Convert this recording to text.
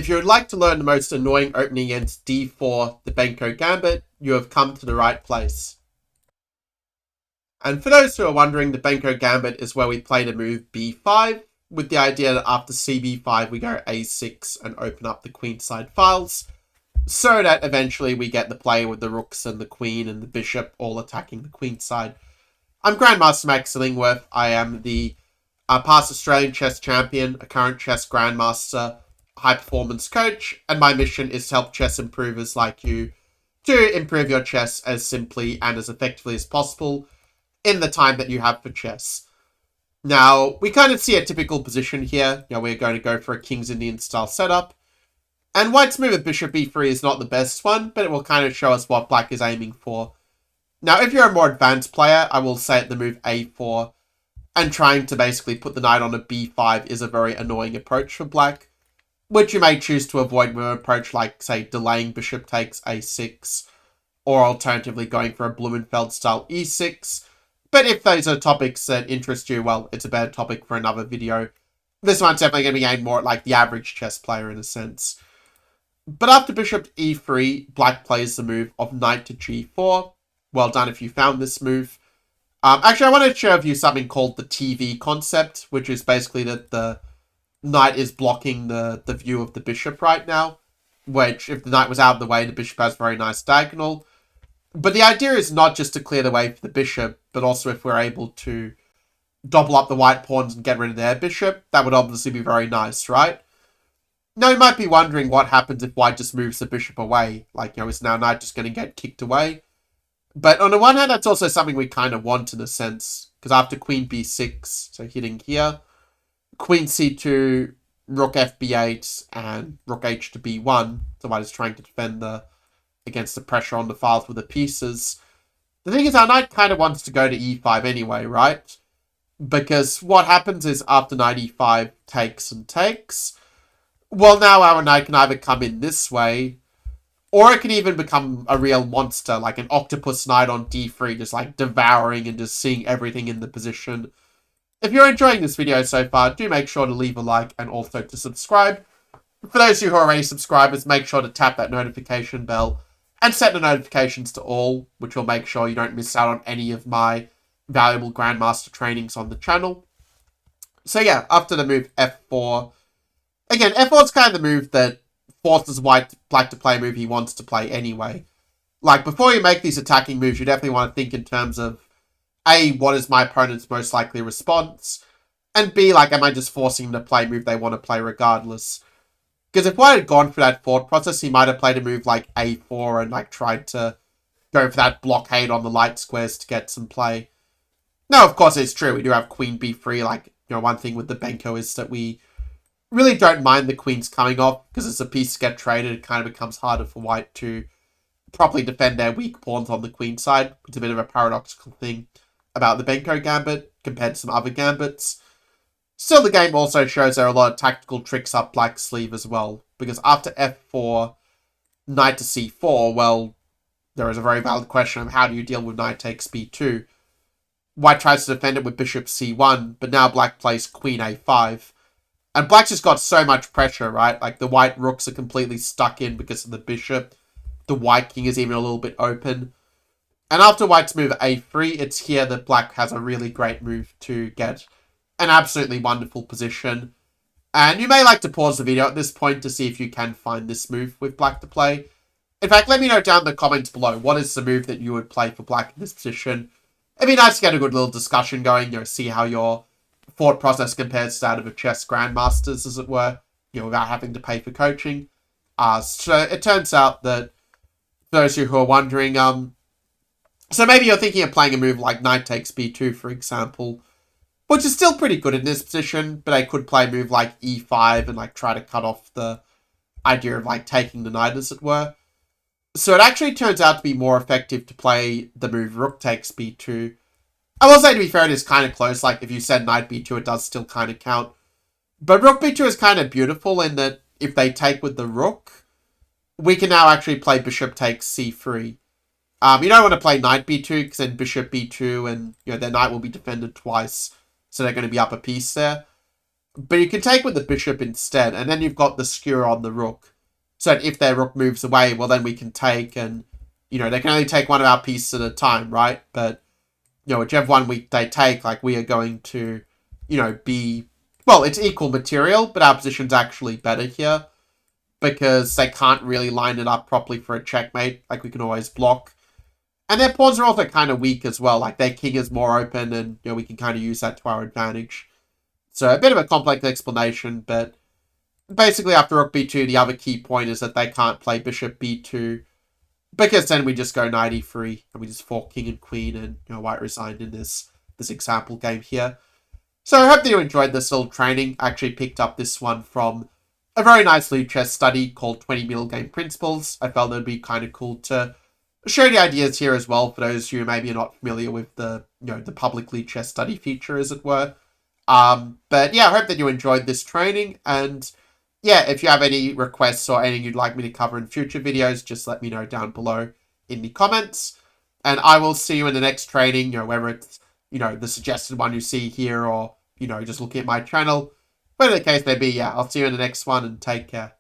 if you would like to learn the most annoying opening against d4, the Benoni Gambit, you have come to the right place. And for those who are wondering, the Benoni Gambit is where we play the move b5, with the idea that after cb5 we go a6 and open up the queenside files, so that eventually we get the play with the rooks and the queen and the bishop all attacking the queenside. I'm Grandmaster Max Illingworth. I am the past Australian chess champion, a current chess grandmaster, high performance coach, and my mission is to help chess improvers like you to improve your chess as simply and as effectively as possible in the time that you have for chess. Now, we kind of see a typical position here. We're going to go for a King's Indian style setup. And White's move of bishop e3 is not the best one, but it will kind of show us what Black is aiming for. Now, if you're a more advanced player, I will say at the move a4, and trying to basically put the knight on a b5 is a very annoying approach for Black, which you may choose to avoid with an approach like, say, delaying bishop takes a6, or alternatively going for a Blumenfeld-style e6. But if those are topics that interest you, well, it's a better topic for another video. This one's definitely going to be aimed more at like the average chess player in a sense. But after bishop e3, Black plays the move of knight to g4. Well done if you found this move. Actually, I want to share with you something called the TV concept, which is basically that the knight is blocking the view of the bishop right now, which if the knight was out of the way, the bishop has a very nice diagonal. But the idea is not just to clear the way for the bishop, but also if we're able to double up the white pawns and get rid of their bishop, that would obviously be very nice, right? Now, you might be wondering what happens if white just moves the bishop away. Like, is now knight just going to get kicked away? But on the one hand, that's also something we kind of want in a sense, because after queen b6, so hitting here, queen c2, rook fb8, and rook h to b1, so white is trying to defend against the pressure on the files with the pieces. The thing is, our knight kind of wants to go to e5 anyway, right? Because what happens is after knight e5 takes and takes, well, now our knight can either come in this way, or it can even become a real monster, like an octopus knight on d3, just like devouring and just seeing everything in the position. If you're enjoying this video so far, do make sure to leave a like and also to subscribe. For those of you who are already subscribers, make sure to tap that notification bell and set the notifications to all, which will make sure you don't miss out on any of my valuable Grandmaster trainings on the channel. So yeah, after the move f4, again, f4 is kind of the move that forces Black to play a move he wants to play anyway. Like, before you make these attacking moves, you definitely want to think in terms of A, what is my opponent's most likely response? And B, like, am I just forcing them to play a move they want to play regardless? Because if White had gone for that thought process, he might have played a move like a4 and like tried to go for that blockade on the light squares to get some play. Now, of course, it's true. We do have queen b3. Like, one thing with the Benko is that we really don't mind the queens coming off, because as the pieces get traded, it kind of becomes harder for White to properly defend their weak pawns on the queen side. It's a bit of a paradoxical thing about the Benko Gambit compared to some other gambits. Still, the game also shows there are a lot of tactical tricks up Black's sleeve as well, because after f4, knight to c4, well, there is a very valid question of how do you deal with knight takes b2. White tries to defend it with bishop c1, but now Black plays queen a5. And Black's just got so much pressure, right? Like, the white rooks are completely stuck in because of the bishop. The white king is even a little bit open. And after White's move a3, it's here that Black has a really great move to get an absolutely wonderful position. And you may like to pause the video at this point to see if you can find this move with Black to play. In fact, let me know down in the comments below, what is the move that you would play for Black in this position? It'd be nice to get a good little discussion going, see how your thought process compares to that of a chess grandmasters, as it were, without having to pay for coaching. So it turns out that, for those of you who are wondering, so maybe you're thinking of playing a move like knight takes b2, for example, which is still pretty good in this position, but I could play a move like e5 and like try to cut off the idea of like taking the knight, as it were. So it actually turns out to be more effective to play the move rook takes b2. I will say, to be fair, it is kind of close. Like, if you said knight b2, it does still kind of count. But rook b2 is kind of beautiful in that if they take with the rook, we can now actually play bishop takes c3. You don't want to play knight b2, because then bishop b2 and, their knight will be defended twice. So they're going to be up a piece there. But you can take with the bishop instead, and then you've got the skewer on the rook. So that if their rook moves away, well, then we can take, and, you know, they can only take one of our pieces at a time, right? But, you know, whichever one they take, like, we are going to, you know, be... Well, it's equal material, but our position's actually better here because they can't really line it up properly for a checkmate. Like, we can always block. And their pawns are also kind of weak as well. Like, their king is more open, and, you know, we can kind of use that to our advantage. So, a bit of a complex explanation, but basically after rook b2, the other key point is that they can't play bishop b2, because then we just go knight e3, and we just fork king and queen, and, you know, white resigned in this example game here. So I hope that you enjoyed this little training. I actually picked up this one from a very nice loot chess study called 20 Middle Game Principles. I felt it would be kind of cool to share the ideas here as well for those who maybe are not familiar with the, you know, the public loot chess study feature, as it were. But yeah, I hope that you enjoyed this training, and yeah, if you have any requests or anything you'd like me to cover in future videos, just let me know down below in the comments, and I will see you in the next training, you know, whether it's, you know, the suggested one you see here, or, you know, just looking at my channel. Whatever the case may be, yeah, I'll see you in the next one, and take care.